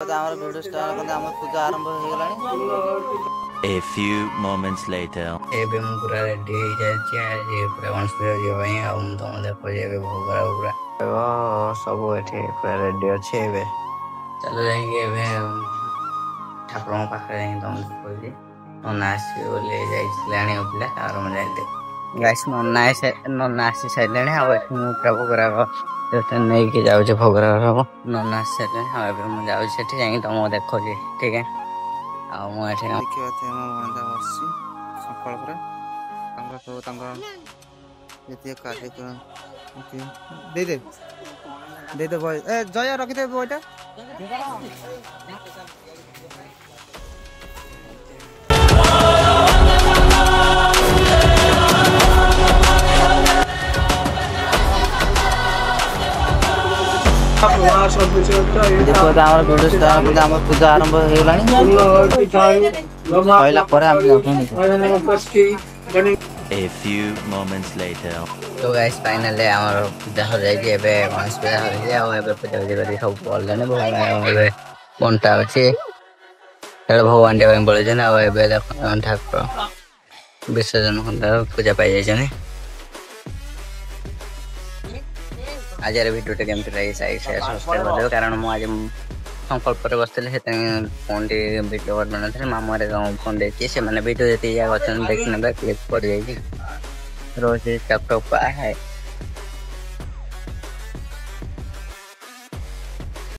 ଆମର video start କଲେ ଆମର ପୂଜା ଆରମ୍ଭ ହେଇଗଲାଣି। A few moments later ଏବେ ମୁଁ ପୁରା ରେଡି ହେଇଯାଇଛି ଆଜି ପୁରା ଗଣେଶ ପୂଜା ଯିବା ପାଇଁ। ଆଉ ମୁଁ ତମ ଦେଖୁଛି ଏବେ ଭୋଗ ପୁରା ସବୁ ଏଠି ପୁରା ରେଡି ଅଛି। ଏବେ ଚାଲ ଯାଇକି ଏବେ ଠାକୁରଙ୍କ ପାଖରେ ଯାଇକି ତମ ଦେଖୁଛି। ନନା ଆସିବେ ବୋଲି ଯାଇଥିଲେ ଆଣିବା ପିଲା ତାର ମୁଁ ଯାଇଥିଲି। ଗାଇସ୍ ନନା ଆସି ସାରିଲେଣି। ଆଉ ଏଠି ମୁଁ ପୁରା ଭୋଗରାଗ ନେଇକି ଯାଉଛି। ଭୋଗରାଗ ହବ ନନା ଆସି ସାରିଲେଣି। ଆଉ ଏବେ ମୁଁ ଯାଉଛି ସେଠି ଯାଇକି ତମକୁ ଦେଖୁଛି ଠିକ। ଆଉ ମୁଁ ଏଠି ଦେଖିବା ମୋ ଭଣଜା ବସିଛି ସଂକଳ୍ପରେ ତାଙ୍କର ସବୁ ତାଙ୍କର ଯେତିକି କାର୍ଯ୍ୟକ୍ରମ ଦେଇଦେ ବହି ଜୟ ରଖିଦେବେ ବହିଟା। देखो ଆମର ଭିଡିଓ ଷ୍ଟାର୍ଟ କଲେ ଆମର ପୂଜା ଆରମ୍ଭ ହେଇଗଲାଣି। କହିଲା ପରେ ଆମେ A few moments later तो गाइस फाइनली ଆମର ପୂଜା ହୋଇଯାଇଛି। ଏବେ ଗଣେଶ ପୂଜା ହୋଇଛି। ଆଉ ଏବେ ପୂଜା କରି ସବୁ ପଡ଼ିଲେଣି। ଏବେ ବଣ୍ଟା ଅଛି ଭଗବାନ ଟେ ପାଇଁ ପଳେଇଛନ୍ତି। ଆଉ ଏବେ ଠାକୁର ବିସର୍ଜନ ପୂଜା ପାଇଯାଇଛନ୍ତି। ଆଜିର ଭିଡ଼ିଓଟା କେମିତି ଲାଗି ସବସ୍କ୍ରାଇବ କରିଦେବେ। କାରଣ ମୁଁ ଆଜି ସଂକଳ୍ପରେ ବସିଥିଲି ସେଥିପାଇଁ ଫୋନ୍ଟି ଭିଡ଼ିଓ କରିନଥିଲି। ମାମୁଁରେ ଫୋନ୍ ଦେଇଛି ସେମାନେ ଭିଡ଼ିଓ ଯେତିକି ଯାକ ଅଛନ୍ତି ଦେଖିନେବେ କ୍ଲିକ୍ ପଡ଼ିଯାଇଛି। ରୋଜ ଠାକୁର